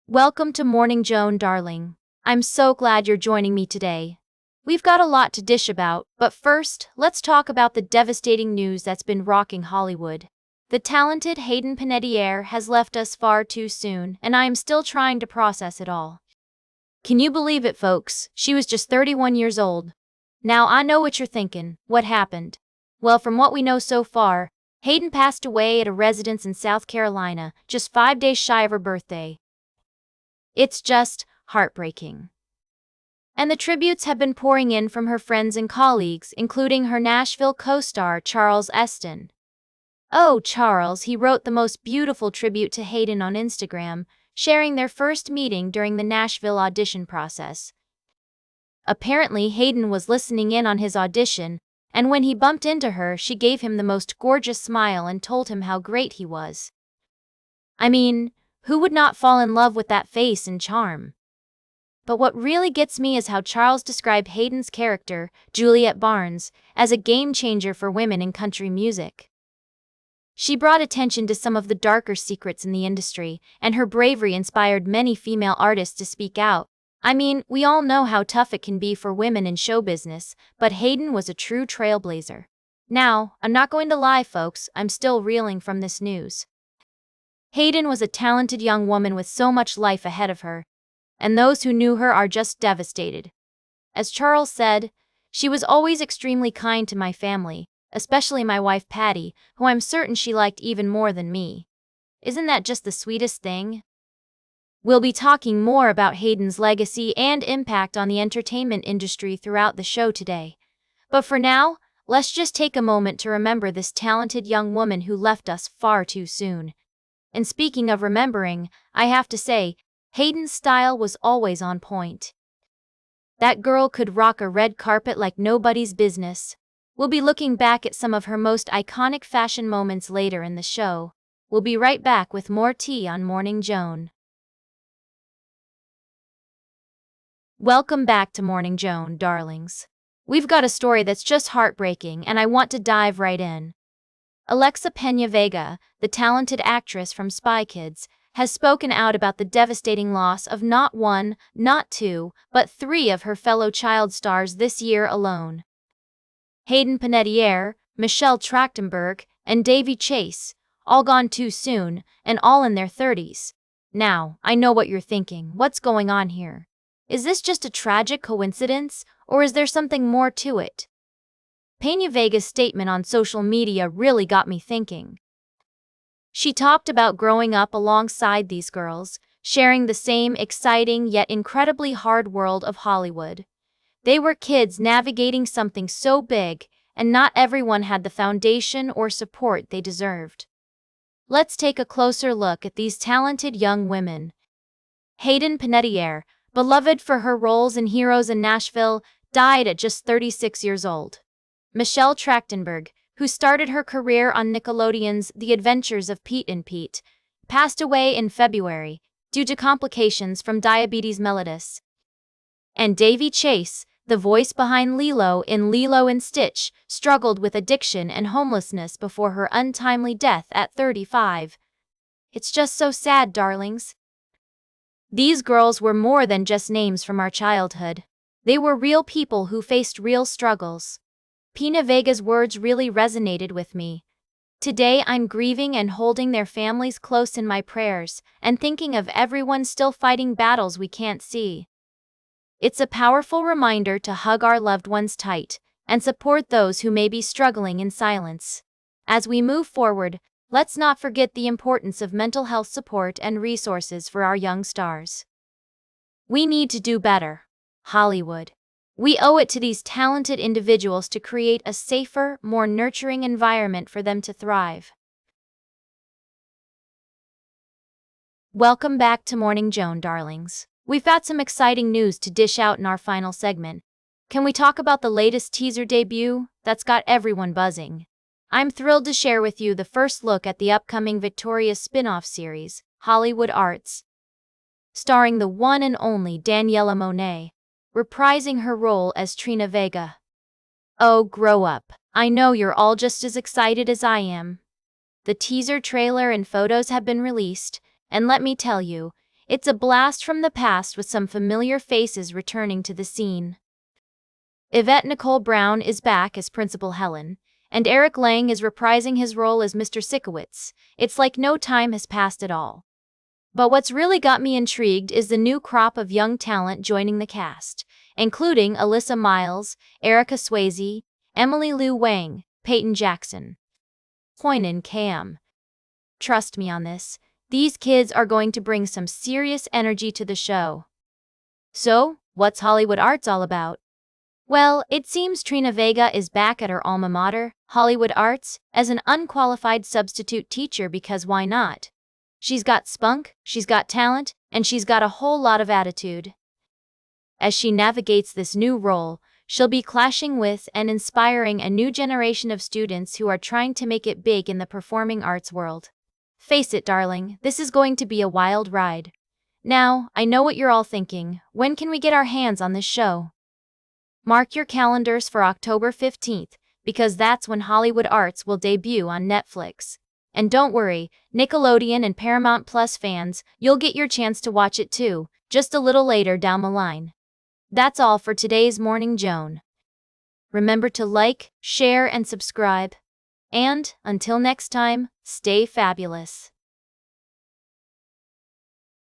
Welcome to Morning Joan, darling. I'm so glad you're joining me today. We've got a lot to dish about, but first, let's talk about the devastating news that's been rocking Hollywood. The talented Hayden Panettiere has left us far too soon, and I am still trying to process it all. Can you believe it, folks? She was just 31 years old. Now, I know what you're thinking. What happened? Well, from what we know so far, Hayden passed away at a residence in South Carolina, just 5 days shy of her birthday. It's just heartbreaking. And the tributes have been pouring in from her friends and colleagues, including her Nashville co-star Charles Esten. Oh, Charles, he wrote the most beautiful tribute to Hayden on Instagram, sharing their first meeting during the Nashville audition process. Apparently, Hayden was listening in on his audition, and when he bumped into her, she gave him the most gorgeous smile and told him how great he was. I mean, who would not fall in love with that face and charm? But what really gets me is how Charles described Hayden's character, Juliet Barnes, as a game-changer for women in country music. She brought attention to some of the darker secrets in the industry, and her bravery inspired many female artists to speak out. I mean, we all know how tough it can be for women in show business, but Hayden was a true trailblazer. Now, I'm not going to lie, folks, I'm still reeling from this news. Hayden was a talented young woman with so much life ahead of her, and those who knew her are just devastated. As Charles said, she was always extremely kind to my family, especially my wife Patty, who I'm certain she liked even more than me. Isn't that just the sweetest thing? We'll be talking more about Hayden's legacy and impact on the entertainment industry throughout the show today. But for now, let's just take a moment to remember this talented young woman who left us far too soon. And speaking of remembering, I have to say, Hayden's style was always on point. That girl could rock a red carpet like nobody's business. We'll be looking back at some of her most iconic fashion moments later in the show. We'll be right back with more tea on Morning Joan. Welcome back to Morning Joan, darlings. We've got a story that's just heartbreaking, and I want to dive right in. Trina Vega, the talented actress from Spy Kids, has spoken out about the devastating loss of not one, not two, but three of her fellow child stars this year alone. Hayden Panettiere, Michelle Trachtenberg, and Davy Chase, all gone too soon, and all in their 30s. Now, I know what you're thinking. What's going on here? Is this just a tragic coincidence, or is there something more to it? Trina Vega's statement on social media really got me thinking. She talked about growing up alongside these girls, sharing the same exciting yet incredibly hard world of Hollywood. They were kids navigating something so big, and not everyone had the foundation or support they deserved. Let's take a closer look at these talented young women. Hayden Panettiere, beloved for her roles in Heroes in Nashville, died at just 36 years old. Michelle Trachtenberg, who started her career on Nickelodeon's The Adventures of Pete and Pete, passed away in February due to complications from diabetes mellitus. And Davy Chase, the voice behind Lilo in Lilo and Stitch, struggled with addiction and homelessness before her untimely death at 35. It's just so sad, darlings. These girls were more than just names from our childhood. They were real people who faced real struggles. Trina Vega's words really resonated with me. Today I'm grieving and holding their families close in my prayers, and thinking of everyone still fighting battles we can't see. It's a powerful reminder to hug our loved ones tight, and support those who may be struggling in silence. As we move forward, let's not forget the importance of mental health support and resources for our young stars. We need to do better, Hollywood. We owe it to these talented individuals to create a safer, more nurturing environment for them to thrive. Welcome back to Morning Joan, darlings. We've got some exciting news to dish out in our final segment. Can we talk about the latest teaser debut that's got everyone buzzing? I'm thrilled to share with you the first look at the upcoming Victoria's spinoff series, Hollywood Arts, starring the one and only Daniela Monet, reprising her role as Trina Vega. Oh, grow up. I know you're all just as excited as I am. The teaser trailer and photos have been released, and let me tell you, It's a blast from the past with some familiar faces returning to the scene. Yvette Nicole Brown is back as Principal Helen, and Eric Lang is reprising his role as Mr. Sikowitz. It's like no time has passed at all. But what's really got me intrigued is the new crop of young talent joining the cast, including Alyssa Miles, Erica Swayze, Emily Lou Wang, Peyton Jackson, Hoynan Cam. Trust me on this, these kids are going to bring some serious energy to the show. So, what's Hollywood Arts all about? Well, it seems Trina Vega is back at her alma mater, Hollywood Arts, as an unqualified substitute teacher because why not? She's got spunk, she's got talent, and she's got a whole lot of attitude. As she navigates this new role, she'll be clashing with and inspiring a new generation of students who are trying to make it big in the performing arts world. Face it, darling, this is going to be a wild ride. Now, I know what you're all thinking, when can we get our hands on this show? Mark your calendars for October 15th, because that's when Hollywood Arts will debut on Netflix. And don't worry, Nickelodeon and Paramount Plus fans, you'll get your chance to watch it too, just a little later down the line. That's all for today's Morning Joan. Remember to like, share, and subscribe. And, until next time, stay fabulous.